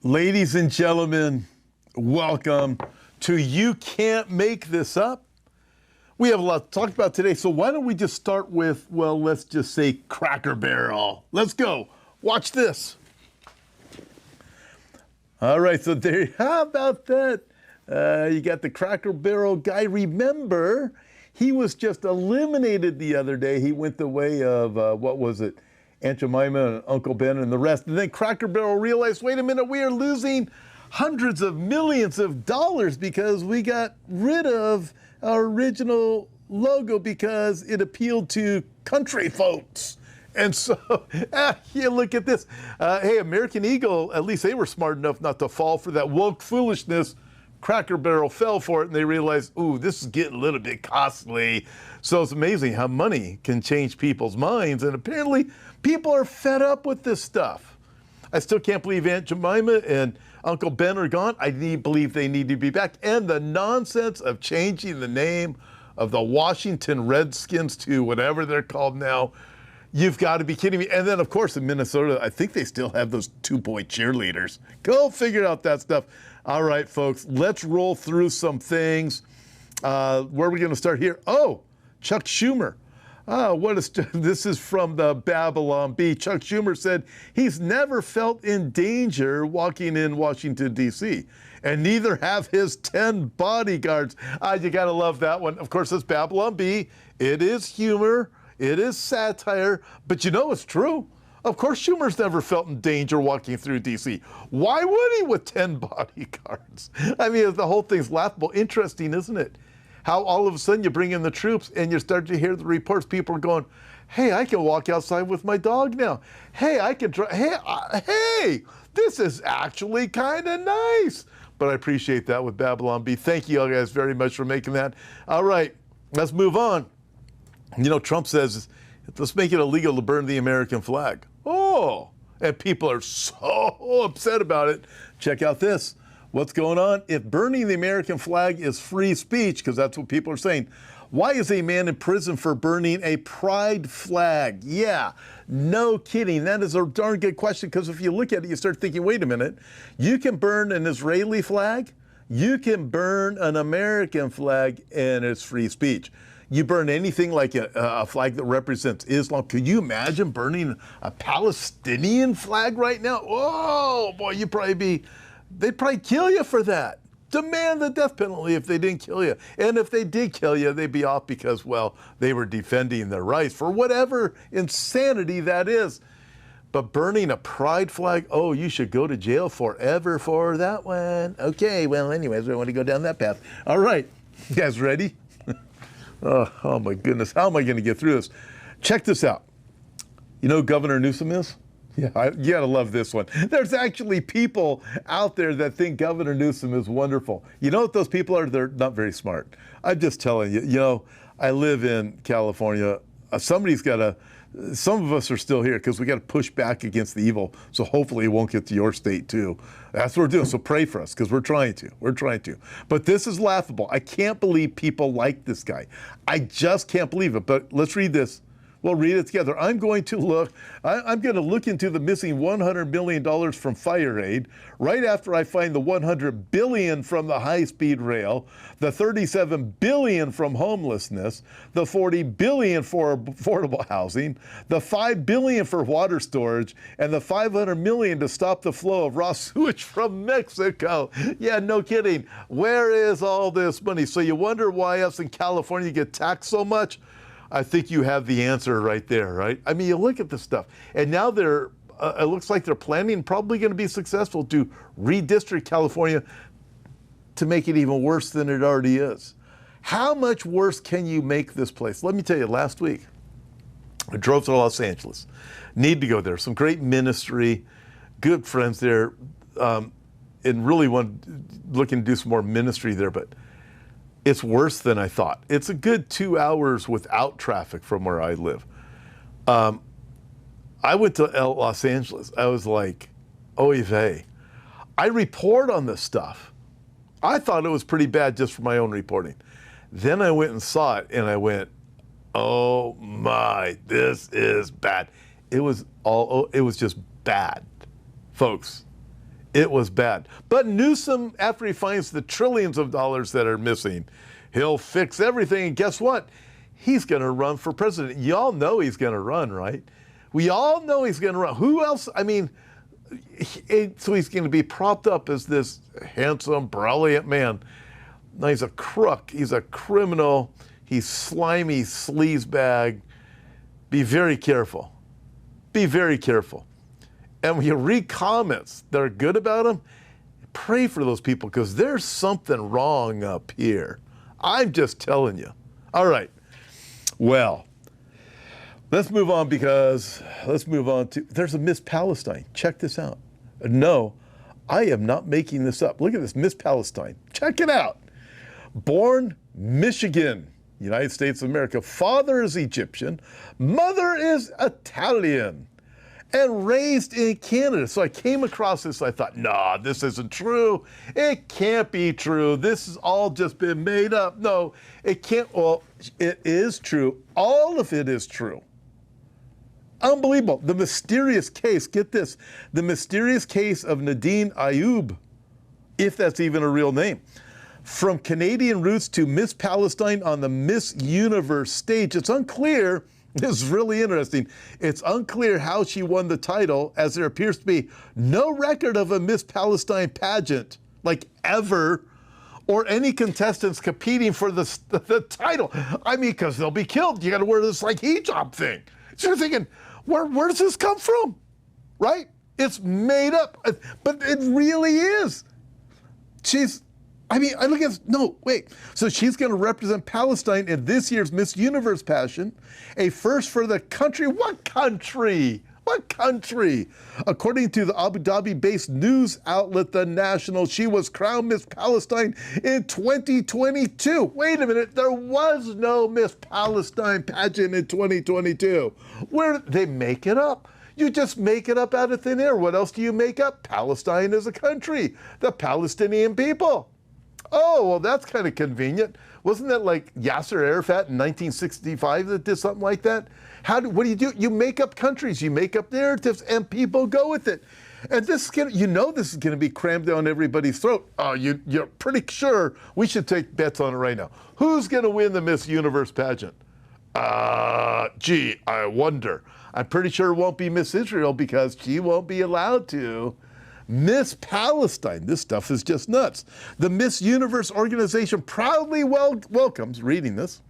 Ladies and gentlemen, welcome to You Can't Make This Up. We have a lot to talk about today, so why don't we just start with, well, let's just say Cracker Barrel. Let's go. Watch this. All right, so there, how about that? You got the Cracker Barrel guy. Remember, he was just eliminated the other day. He went the way of, what was it? Aunt Jemima and Uncle Ben and the rest. And then Cracker Barrel realized, wait a minute, we are losing hundreds of millions of dollars because we got rid of our original logo because it appealed to country folks. And so, yeah, look at this. Hey, American Eagle, at least they were smart enough not to fall for that woke foolishness. Cracker Barrel fell for it, and they realized, ooh, this is getting a little bit costly. So it's amazing how money can change people's minds, and apparently people are fed up with this stuff. I still can't believe Aunt Jemima and Uncle Ben are gone. I believe they need to be back. And the nonsense of changing the name of the Washington Redskins to whatever they're called now, you've got to be kidding me. And then, of course, in Minnesota, I think they still have those 2-point cheerleaders. Go figure out that stuff. All right, folks, let's roll through some things. Where are we going to start here? Oh, Chuck Schumer. This is from the Babylon Bee. Chuck Schumer said he's never felt in danger walking in Washington, D.C., and neither have his 10 bodyguards. You got to love that one. Of course, it's Babylon Bee. It is humor. It is satire. But you know it's true. Of course, Schumer's never felt in danger walking through D.C. Why would he with 10 bodyguards? I mean, the whole thing's laughable. Interesting, isn't it? How all of a sudden you bring in the troops and you start to hear the reports. People are going, hey, I can walk outside with my dog now. Hey, I can try. Hey, this is actually kind of nice. But I appreciate that with Babylon Bee. Thank you all guys very much for making that. All right, let's move on. You know, Trump says, let's make it illegal to burn the American flag. Oh, and people are so upset about it. Check out this. What's going on? If burning the American flag is free speech, because that's what people are saying, why is a man in prison for burning a pride flag? Yeah, no kidding. That is a darn good question, because if you look at it, you start thinking, wait a minute, you can burn an Israeli flag, you can burn an American flag, and it's free speech. You burn anything like a flag that represents Islam. Could you imagine burning a Palestinian flag right now? Oh, boy, they'd probably kill you for that. Demand the death penalty if they didn't kill you. And if they did kill you, they'd be off because, well, they were defending their rights for whatever insanity that is. But burning a pride flag, oh, you should go to jail forever for that one. Okay, well, anyways, I want to go down that path. All right, you guys ready? Oh my goodness, how am I going to get through this? Check this out. You know who Governor Newsom is? Yeah, you gotta love this one. There's actually people out there that think Governor Newsom is wonderful. You know what those people are? They're not very smart. I'm just telling you, I live in California. Some of us are still here because we got to push back against the evil. So hopefully it won't get to your state too. That's what we're doing. So pray for us because we're trying to. But this is laughable. I can't believe people like this guy. I just can't believe it. But let's read this. We'll read it together. I'm going to look into the missing $100 million from fire aid right after I find the $100 billion from the high-speed rail, the $37 billion from homelessness, the $40 billion for affordable housing, the $5 billion for water storage, and the $500 million to stop the flow of raw sewage from Mexico. Yeah, no kidding. Where is all this money? So you wonder why us in California get taxed so much? I think you have the answer right there, right? I mean, you look at this stuff, and now it looks like they're planning, probably going to be successful, to redistrict California to make it even worse than it already is. How much worse can you make this place? Let me tell you, last week, I drove to Los Angeles. Need to go there. Some great ministry, good friends there, and really looking to do some more ministry there, but it's worse than I thought. It's a good 2 hours without traffic from where I live. I went to Los Angeles. I was like, oy vey. I report on this stuff. I thought it was pretty bad just for my own reporting. Then I went and saw it, and I went, oh my, this is bad. It was just bad, folks. It was bad. But Newsom, after he finds the trillions of dollars that are missing, he'll fix everything. And guess what? He's going to run for president. Y'all know he's going to run, right? We all know he's going to run. Who else? I mean, so he's going to be propped up as this handsome, brilliant man. No, he's a crook. He's a criminal. He's slimy, sleazebag. Be very careful. Be very careful. And when you read comments that are good about him, pray for those people because there's something wrong up here. I'm just telling you. All right. Well, let's move on to, there's a Miss Palestine. Check this out. No, I am not making this up. Look at this, Miss Palestine. Check it out. Born Michigan, United States of America. Father is Egyptian. Mother is Italian. And raised in Canada. So I came across this, I thought, nah, this isn't true. It can't be true. This has all just been made up. No, it can't. Well, it is true. All of it is true. Unbelievable. The mysterious case, get this, the mysterious case of Nadine Ayoub, if that's even a real name. From Canadian roots to Miss Palestine on the Miss Universe stage, it's unclear. This is really interesting. It's unclear how she won the title, as there appears to be no record of a Miss Palestine pageant, like ever, or any contestants competing for the title. I mean, because they'll be killed. You got to wear this like hijab thing. So you're thinking, where does this come from? Right? It's made up, but it really is. I look at, no, wait. So she's going to represent Palestine in this year's Miss Universe pageant, a first for the country. What country? What country? According to the Abu Dhabi-based news outlet, The National, she was crowned Miss Palestine in 2022. Wait a minute, there was no Miss Palestine pageant in 2022. Where did they make it up? You just make it up out of thin air. What else do you make up? Palestine is a country, the Palestinian people. Oh, well, that's kind of convenient. Wasn't that like Yasser Arafat in 1965 that did something like that? What do you do? You make up countries, you make up narratives, and people go with it. And this is this is going to be crammed down everybody's throat. Oh, you're pretty sure we should take bets on it right now. Who's going to win the Miss Universe pageant? Gee, I wonder. I'm pretty sure it won't be Miss Israel because she won't be allowed to. Miss Palestine, this stuff is just nuts. The Miss Universe organization proudly welcomes, reading this,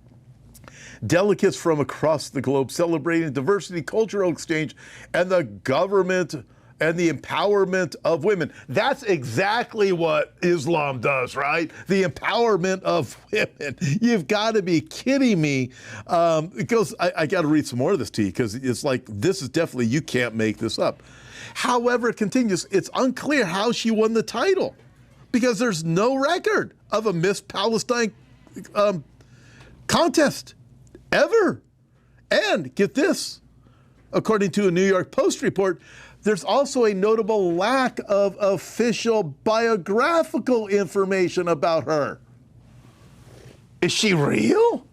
delegates from across the globe celebrating diversity, cultural exchange, and the government and the empowerment of women. That's exactly what Islam does, right? The empowerment of women. You've got to be kidding me. Because I got to read some more of this to you because it's like, this is definitely, you can't make this up. However, it continues, it's unclear how she won the title because there's no record of a Miss Palestine contest ever. And get this, according to a New York Post report, there's also a notable lack of official biographical information about her. Is she real?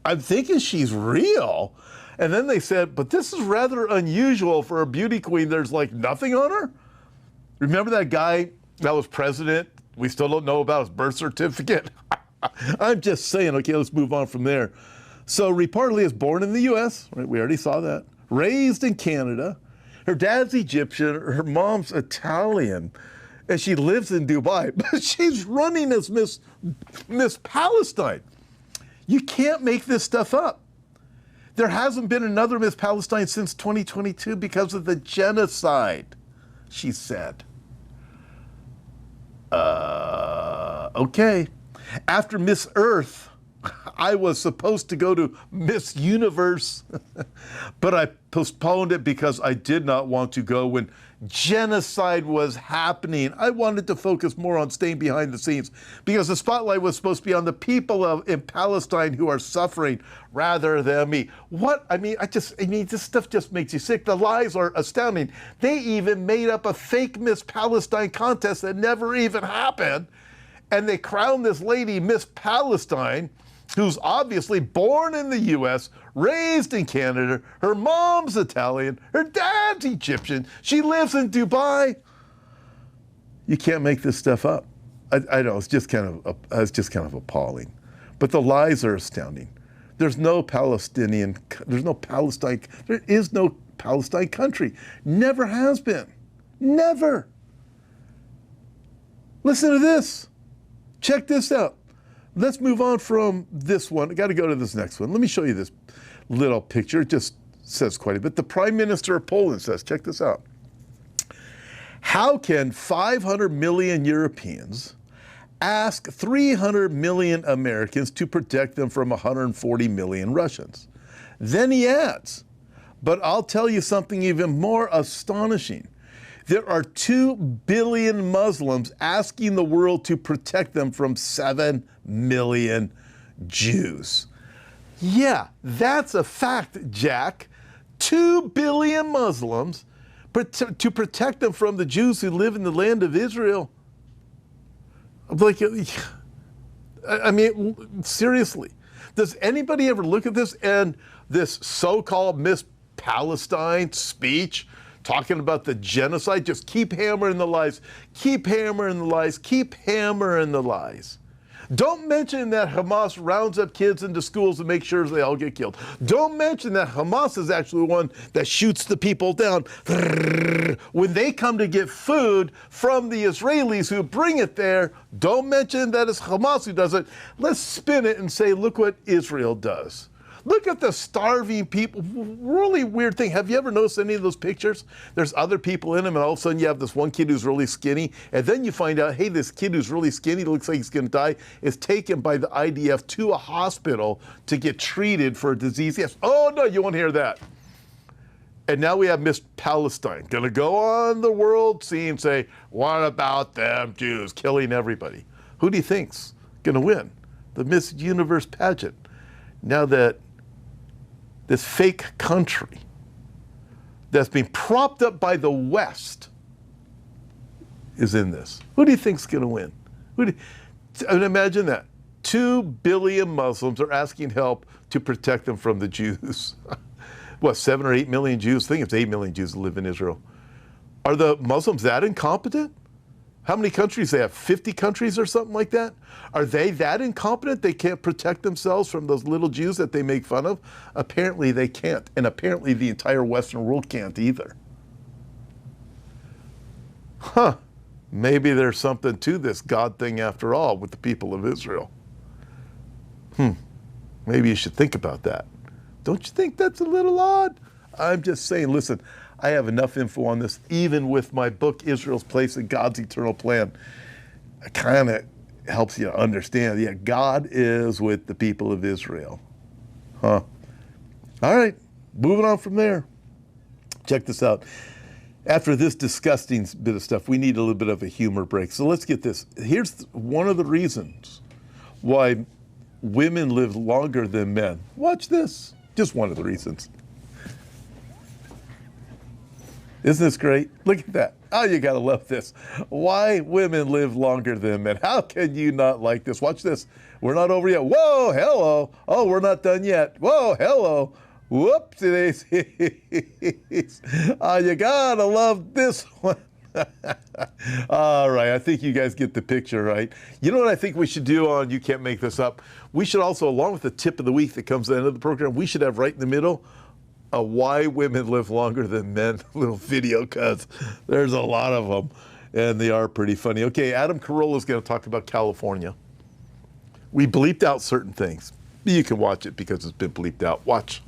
I'm thinking she's real. And then they said, but this is rather unusual for a beauty queen. There's like nothing on her. Remember that guy that was president? We still don't know about his birth certificate. I'm just saying, okay, let's move on from there. So reportedly is born in the US, right? We already saw that. Raised in Canada. Her dad's Egyptian, her mom's Italian, and she lives in Dubai, but she's running as Miss Palestine. You can't make this stuff up. There hasn't been another Miss Palestine since 2022 because of the genocide, she said. Okay. After Miss Earth, I was supposed to go to Miss Universe, but I postponed it because I did not want to go when genocide was happening. I wanted to focus more on staying behind the scenes because the spotlight was supposed to be on the people in Palestine who are suffering rather than me. This stuff just makes you sick. The lies are astounding. They even made up a fake Miss Palestine contest that never even happened. And they crowned this lady Miss Palestine, who's obviously born in the US, raised in Canada, her mom's Italian, her dad's Egyptian, she lives in Dubai. You can't make this stuff up. I know, it's just kind of appalling. But the lies are astounding. There is no Palestine country. Never has been. Never. Listen to this. Check this out. Let's move on from this one. I got to go to this next one. Let me show you this little picture. It just says quite a bit. The Prime Minister of Poland says, check this out. How can 500 million Europeans ask 300 million Americans to protect them from 140 million Russians? Then he adds, but I'll tell you something even more astonishing. There are 2 billion Muslims asking the world to protect them from 7 million Jews. Yeah, that's a fact, Jack. 2 billion Muslims to protect them from the Jews who live in the land of Israel. Like, I mean, seriously, does anybody ever look at this and this so-called Miss Palestine speech talking about the genocide? Just keep hammering the lies, keep hammering the lies, keep hammering the lies. Don't mention that Hamas rounds up kids into schools and makes sure they all get killed. Don't mention that Hamas is actually the one that shoots the people down when they come to get food from the Israelis who bring it there. Don't mention that it's Hamas who does it. Let's spin it and say, look what Israel does. Look at the starving people. Really weird thing. Have you ever noticed any of those pictures? There's other people in them, and all of a sudden you have this one kid who's really skinny, and then you find out, hey, this kid who's really skinny, looks like he's going to die, is taken by the IDF to a hospital to get treated for a disease. Yes. Oh, no, you won't hear that. And now we have Miss Palestine going to go on the world scene and say, what about them Jews killing everybody? Who do you think's going to win? The Miss Universe pageant. Now that this fake country that's being propped up by the West is in this. Who do you think's going to win? I mean, imagine that. 2 billion Muslims are asking help to protect them from the Jews. What, 7 or 8 million Jews? I think it's 8 million Jews that live in Israel. Are the Muslims that incompetent? How many countries they have? 50 countries or something like that? Are they that incompetent they can't protect themselves from those little Jews that they make fun of? Apparently they can't, and apparently the entire Western world can't either. Huh, maybe there's something to this God thing after all with the people of Israel. Maybe you should think about that. Don't you think that's a little odd? I'm just saying, listen, I have enough info on this, even with my book, Israel's Place in God's Eternal Plan. It kind of helps you understand, yeah, God is with the people of Israel. Huh. All right, moving on from there. Check this out. After this disgusting bit of stuff, we need a little bit of a humor break. So let's get this. Here's one of the reasons why women live longer than men. Watch this. Just one of the reasons. Isn't this great? Look at that. Oh, you gotta love this. Why women live longer than men. How can you not like this? Watch this. We're not over yet. Whoa, hello. Oh, we're not done yet. Whoa, hello. Whoopsie daisies. Oh, you gotta love this one. All right, I think you guys get the picture, right? You know what I think we should do on You Can't Make This Up? We should also, along with the tip of the week that comes at the end of the program, we should have right in the middle a Why Women Live Longer Than Men little video, because there's a lot of them, and they are pretty funny. Okay, Adam Carolla is going to talk about California. We bleeped out certain things. You can watch it because it's been bleeped out. Watch.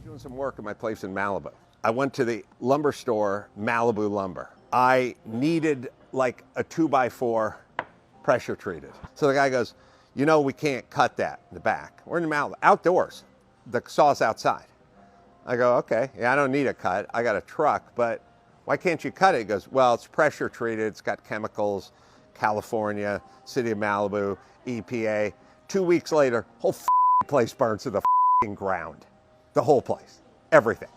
Doing some work at my place in Malibu. I went to the lumber store, Malibu Lumber. I needed like a 2x4 pressure treated. So the guy goes, you know, we can't cut that in the back. We're in Malibu, outdoors. The saw's outside. I go, okay, yeah, I don't need a cut. I got a truck, but why can't you cut it? He goes, well, it's pressure treated. It's got chemicals, California, City of Malibu, EPA. 2 weeks later, whole place burns to the ground. The whole place, everything.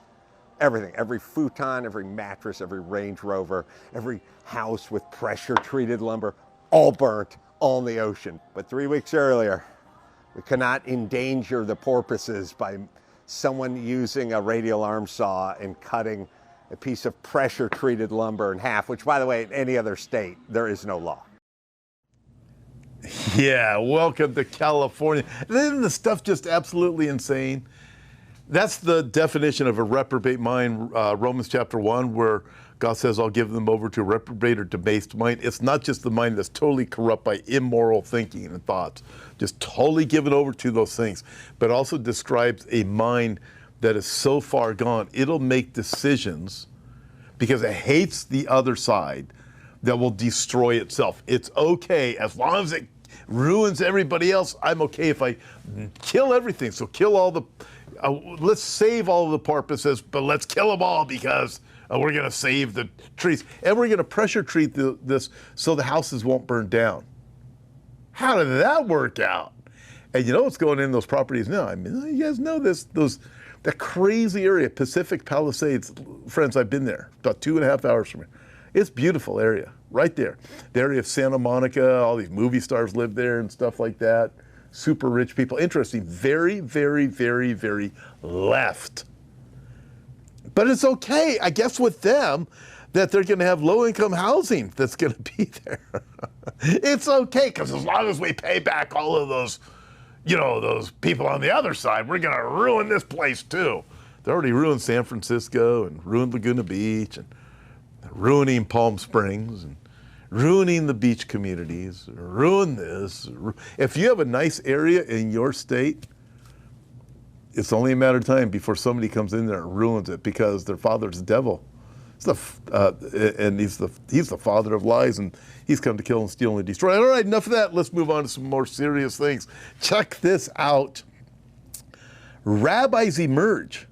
Everything, every futon, every mattress, every Range Rover, every house with pressure treated lumber, all burnt, all in the ocean. But 3 weeks earlier, we cannot endanger the porpoises by someone using a radial arm saw and cutting a piece of pressure-treated lumber in half, which, by the way, in any other state, there is no law. Yeah, welcome to California. Isn't the stuff just absolutely insane? That's the definition of a reprobate mind, Romans chapter 1, where God says, I'll give them over to a reprobate or debased mind. It's not just the mind that's totally corrupt by immoral thinking and thoughts, just totally given over to those things, but also describes a mind that is so far gone, it'll make decisions because it hates the other side that will destroy itself. It's okay, as long as it ruins everybody else, I'm okay if I kill everything. So kill all the, let's save all of the porpoises, but let's kill them all because we're going to save the trees. And we're going to pressure treat this so the houses won't burn down. How did that work out? And you know what's going in those properties now? I mean, you guys know this, that crazy area, Pacific Palisades. Friends, I've been there, about 2.5 hours from here. It's a beautiful area, right there. The area of Santa Monica, all these movie stars live there and stuff like that. Super rich people. Interesting. Very, very, very, very left. But it's okay, I guess, with them that they're going to have low-income housing that's going to be there. It's okay, because as long as we pay back all of those, you know, those people on the other side, we're going to ruin this place too. They already ruined San Francisco and ruined Laguna Beach and ruining Palm Springs and ruining the beach communities, ruin this. If you have a nice area in your state, it's only a matter of time before somebody comes in there and ruins it because their father's the devil. And he's the father of lies, and he's come to kill and steal and destroy. All right, enough of that. Let's move on to some more serious things. Check this out. Rabbis emerge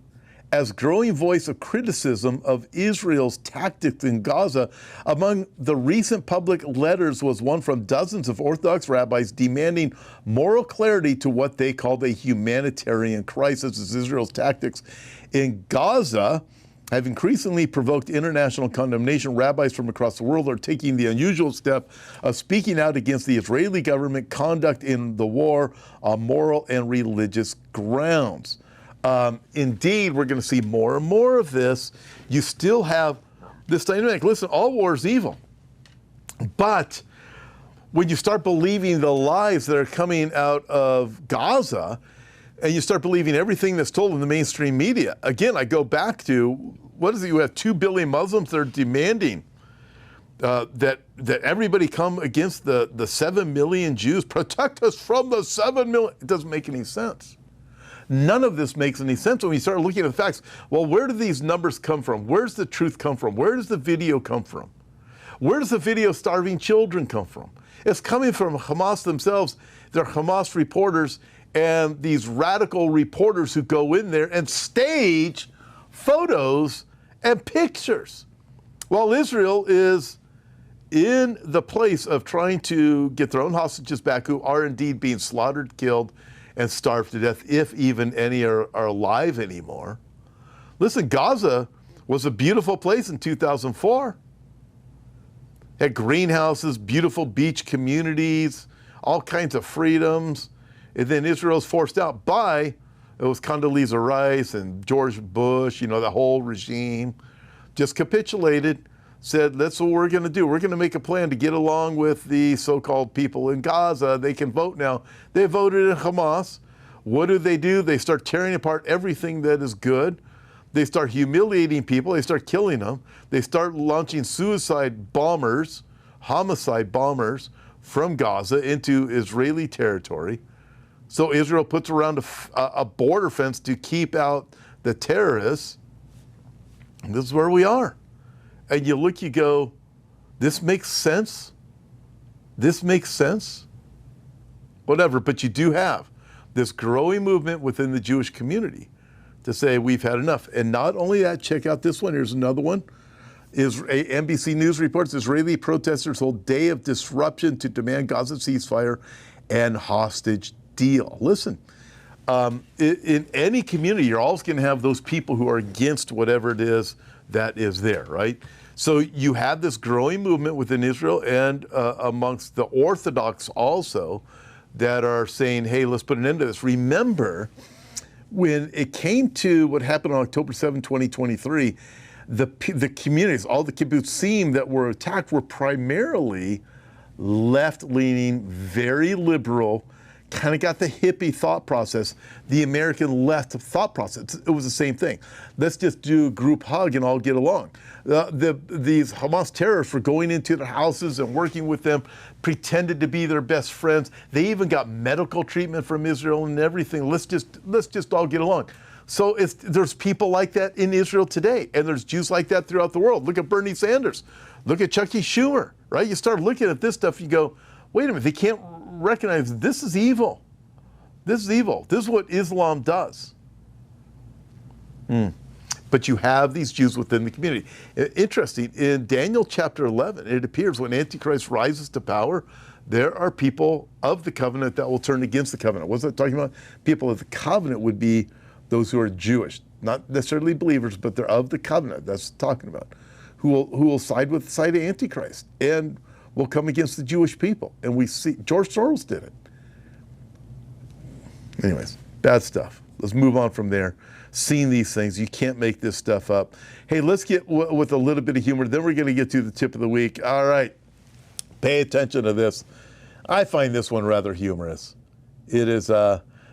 as growing voice of criticism of Israel's tactics in Gaza. Among the recent public letters was one from dozens of Orthodox rabbis demanding moral clarity to what they called a humanitarian crisis, as Israel's tactics in Gaza have increasingly provoked international condemnation. Rabbis from across the world are taking the unusual step of speaking out against the Israeli government conduct in the war on moral and religious grounds. Indeed, we're going to see more and more of this. You still have this dynamic. Listen, all war is evil. But when you start believing the lies that are coming out of Gaza, and you start believing everything that's told in the mainstream media, again, I go back to, what is it? You have 2 billion Muslims that are demanding that everybody come against the 7 million Jews. Protect us from the 7 million. It doesn't make any sense. None of this makes any sense when you start looking at the facts. Well, where do these numbers come from? Where's the truth come from? Where does the video come from? Where does the video of starving children come from? It's coming from Hamas themselves. They're Hamas reporters and these radical reporters who go in there and stage photos and pictures. While Israel is in the place of trying to get their own hostages back who are indeed being slaughtered, killed, and starved to death, if even any are alive anymore. Listen, Gaza was a beautiful place in 2004. Had greenhouses, beautiful beach communities, all kinds of freedoms. And then Israel's forced out by, it was Condoleezza Rice and George Bush, you know, the whole regime, just capitulated, said, that's what we're going to do. We're going to make a plan to get along with the so-called people in Gaza. They can vote now. They voted in Hamas. What do? They start tearing apart everything that is good. They start humiliating people. They start killing them. They start launching suicide bombers, homicide bombers from Gaza into Israeli territory. So Israel puts around a border fence to keep out the terrorists. And this is where we are. And you look, you go, this makes sense? This makes sense? Whatever, but you do have this growing movement within the Jewish community to say we've had enough. And not only that, check out this one. Here's another one. NBC News reports Israeli protesters hold day of disruption to demand Gaza ceasefire and hostage deal. Listen, in any community, you're always going to have those people who are against whatever it is that is there, right? So you have this growing movement within Israel and amongst the Orthodox also that are saying, hey, let's put an end to this. Remember, when it came to what happened on October 7, 2023, the communities, all the kibbutzim that were attacked were primarily left-leaning, very liberal, kind of got the hippie thought process, the American left thought process. It was the same thing. Let's just do a group hug and all get along. These Hamas terrorists were going into their houses and working with them, pretended to be their best friends. They even got medical treatment from Israel and everything. Let's just all get along. So there's people like that in Israel today, and there's Jews like that throughout the world. Look at Bernie Sanders. Look at Chucky Schumer, right? You start looking at this stuff, you go, wait a minute, they can't recognize this is evil. This is evil. This is what Islam does. But you have these Jews within the community. Interesting, in Daniel chapter 11, it appears when Antichrist rises to power, there are people of the covenant that will turn against the covenant. What's that talking about? People of the covenant would be those who are Jewish, not necessarily believers, but they're of the covenant. That's what it's talking about. Who will side with the side of Antichrist and will come against the Jewish people. And we see George Soros did it. Anyways, bad stuff. Let's move on from there. Seeing these things, you can't make this stuff up. Hey, let's get with a little bit of humor. Then we're going to get to the tip of the week. All right, pay attention to this. I find this one rather humorous. It is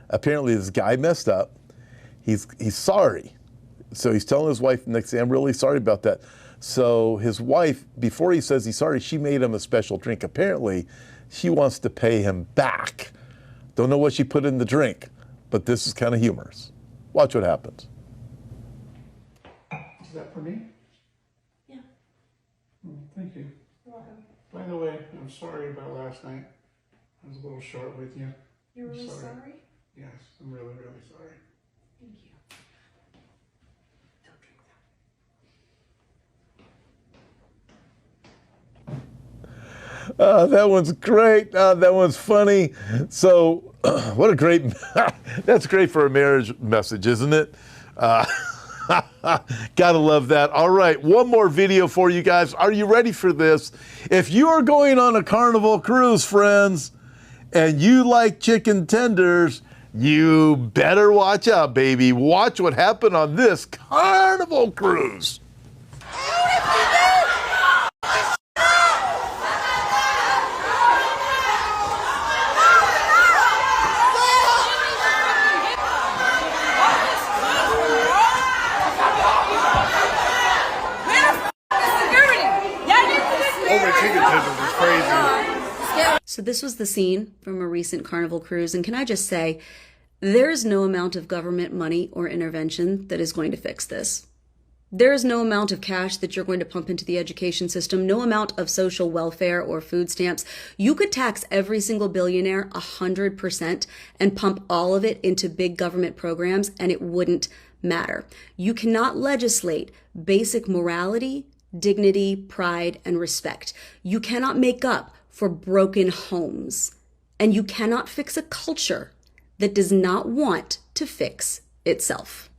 apparently this guy messed up. He's sorry. So he's telling his wife the next day, I'm really sorry about that. So his wife, before he says he's sorry, she made him a special drink. Apparently, she wants to pay him back. Don't know what she put in the drink, but this is kind of humorous. Watch what happens. Is that for me? Yeah. Thank you. You're welcome. By the way, I'm sorry about last night. I was a little short with you. You're I'm really sorry. sorry? Yes, I'm really, really sorry. Thank you. Don't drink that. That one's great. That one's funny. So, what a great, that's great for a marriage message, isn't it? Gotta love that. All right, one more video for you guys. Are you ready for this? If you are going on a Carnival cruise, friends, and you like chicken tenders, you better watch out, baby. Watch what happened on this Carnival cruise. So this was the scene from a recent Carnival cruise, and can I just say, there is no amount of government money or intervention that is going to fix this. There is no amount of cash that you're going to pump into the education system, no amount of social welfare or food stamps. You could tax every single billionaire 100% and pump all of it into big government programs, and it wouldn't matter. You cannot legislate basic morality, dignity, pride, and respect. You cannot make up for broken homes, and you cannot fix a culture that does not want to fix itself.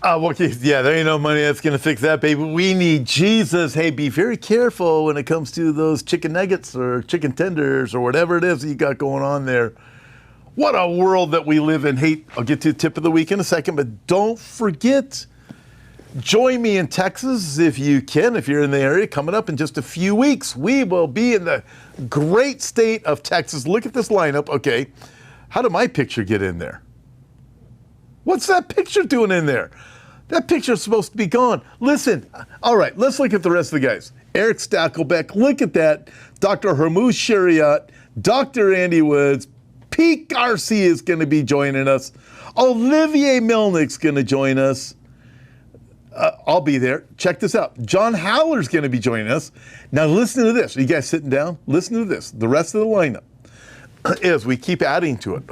Okay, yeah, there ain't no money that's going to fix that, baby. We need Jesus. Hey, be very careful when it comes to those chicken nuggets or chicken tenders or whatever it is that you got going on there. What a world that we live in. Hey, I'll get to the tip of the week in a second, but don't forget, join me in Texas if you can, if you're in the area. Coming up in just a few weeks, we will be in the great state of Texas. Look at this lineup. Okay, how did my picture get in there? What's that picture doing in there? That picture's supposed to be gone. Listen, all right, let's look at the rest of the guys. Eric Stackelbeck, look at that. Dr. Hormuz Shariat, Dr. Andy Woods, Pete Garcia is going to be joining us. Olivier Melnick's going to join us. I'll be there. Check this out. John Howler's going to be joining us. Now listen to this. Are you guys sitting down? Listen to this. The rest of the lineup is we keep adding to it.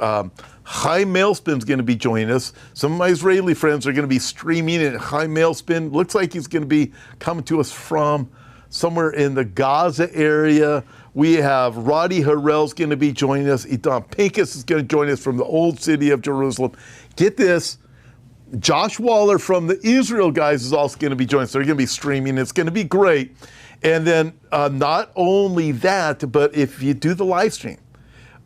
Chaim Mailspin's going to be joining us. Some of my Israeli friends are going to be streaming in. Chaim Mailspin looks like he's going to be coming to us from somewhere in the Gaza area. We have Roddy Harrell's going to be joining us. Idan Pincus is going to join us from the old city of Jerusalem. Get this. Josh Waller from the Israel guys is also going to be joining us. They're going to be streaming. It's going to be great. And then not only that, but if you do the live stream,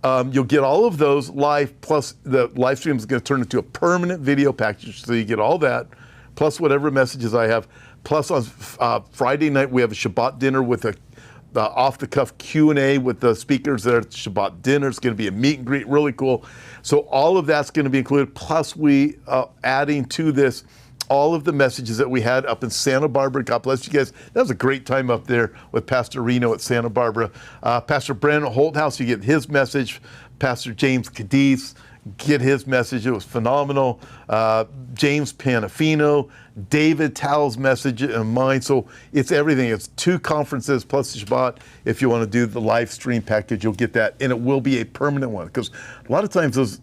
you'll get all of those live, plus the live stream is going to turn into a permanent video package. So you get all that, plus whatever messages I have. Plus on Friday night, we have a Shabbat dinner with a off-the-cuff Q&A with the speakers there at the Shabbat dinner. It's going to be a meet and greet, really cool. So all of that's going to be included. Plus we adding to this all of the messages that we had up in Santa Barbara. God bless you guys. That was a great time up there with Pastor Reno at Santa Barbara. Pastor Brandon Holthouse, you get his message. Pastor James Cadiz, get his message. It was phenomenal. James Panafino, David Towell's message, and mine. So it's everything. It's 2 conferences plus the Shabbat. If you want to do the live stream package, you'll get that. And it will be a permanent one, because a lot of times those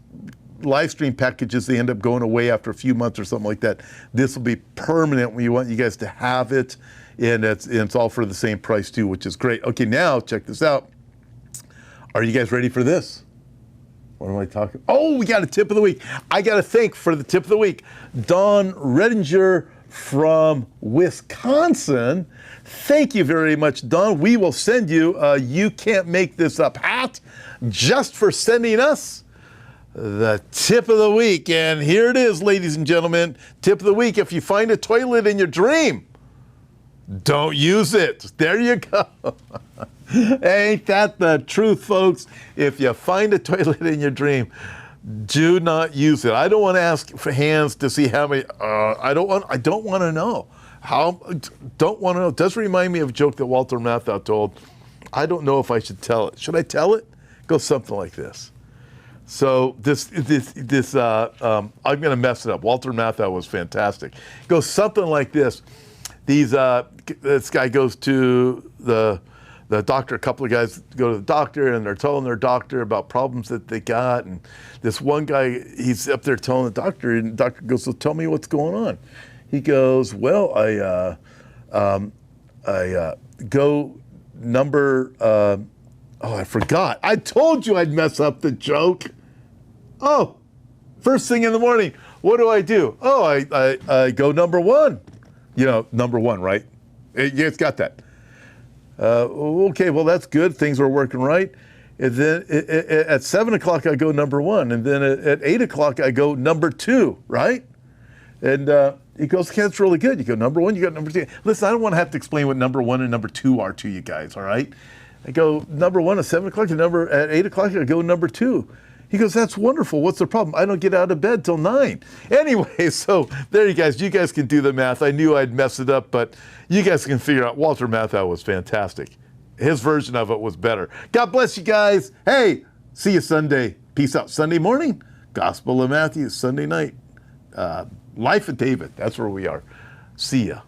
live stream packages, they end up going away after a few months or something like that. This will be permanent. We want you guys to have it. And it's all for the same price too, which is great. Okay, now check this out. Are you guys ready for this? What am I talking? Oh, we got a tip of the week. I got to thank for the tip of the week, Don Redinger from Wisconsin. Thank you very much, Don. We will send you a You Can't Make This Up hat just for sending us the tip of the week. And here it is, ladies and gentlemen. Tip of the week. If you find a toilet in your dream, don't use it. There you go. Ain't that the truth, folks? If you find a toilet in your dream, do not use it. I don't want to ask for hands to see how many. I don't want to know. Don't want to know. It does remind me of a joke that Walter Matthau told. I don't know if I should tell it. Should I tell it? It goes something like this. So I'm going to mess it up. Walter Matthau was fantastic. It goes something like this. This guy goes to the doctor. A couple of guys go to the doctor, and they're telling their doctor about problems that they got. And this one guy, he's up there telling the doctor, and the doctor goes, "So tell me what's going on." He goes, "Well, I go number." I forgot. I told you I'd mess up the joke. Oh, first thing in the morning, what do? Oh, I go number 1. You know, number 1, right? It's got that. Okay, well, that's good. Things are working right. And then at 7 o'clock, I go number 1. And then at 8 o'clock, I go number 2, right? And he goes, "Okay, that's really good. You go number 1, you got number 2. Listen, I don't want to have to explain what number 1 and number 2 are to you guys, all right? I go number 1 at 7 o'clock, and at 8 o'clock, I go number 2. He goes, "That's wonderful. What's the problem? I don't get out of bed till 9. Anyway, so there you guys. You guys can do the math. I knew I'd mess it up, but you guys can figure out. Walter Matthau was fantastic. His version of it was better. God bless you guys. Hey, see you Sunday. Peace out. Sunday morning, Gospel of Matthew. Sunday night, Life of David. That's where we are. See ya.